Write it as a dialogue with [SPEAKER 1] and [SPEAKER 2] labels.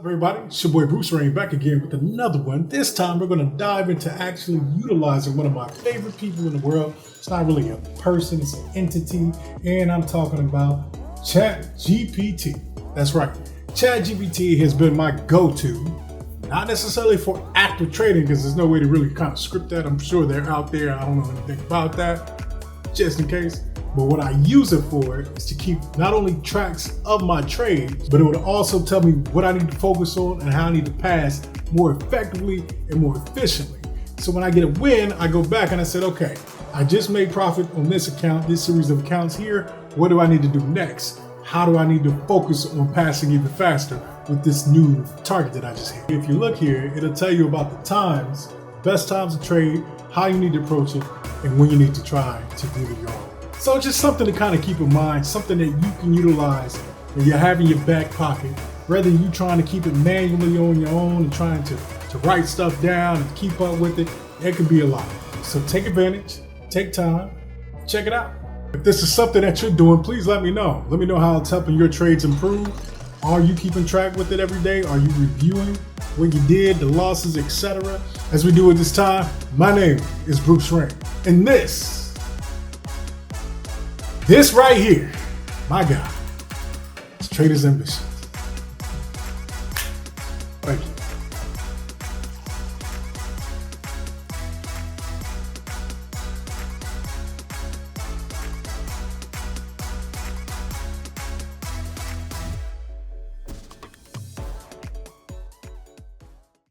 [SPEAKER 1] Everybody, it's your boy Bruce Rain back again with another one. This time we're going to dive into actually utilizing one of my favorite people in the world. It's not really a person, it's an entity, and I'm talking about ChatGPT. That's right, ChatGPT has been my go-to, not necessarily for active trading because there's no way to really kind of script that. I'm sure they're out there, I don't know anything about that, just in case. But what I use it for is to keep not only tracks of my trades, but it would also tell me what I need to focus on and how I need to pass more effectively and more efficiently. So when I get a win, I go back and I said, okay, I just made profit on this account, this series of accounts here. What do I need to do next? How do I need to focus on passing even faster with this new target that I just hit? If you look here, it'll tell you about the times, best times to trade, how you need to approach it, and when you need to try to do it your own. So just something to kind of keep in mind, something that you can utilize when you have in your back pocket, rather than you trying to keep it manually on your own and trying to write stuff down and keep up with it. It can be a lot. So take advantage, take time, check it out. If this is something that you're doing, please let me know. Let me know how it's helping your trades improve. Are you keeping track with it every day? Are you reviewing what you did, the losses, etc.? As we do it this time, my name is Bruce Rain, and this right here, my God, it's Trader's Ambition.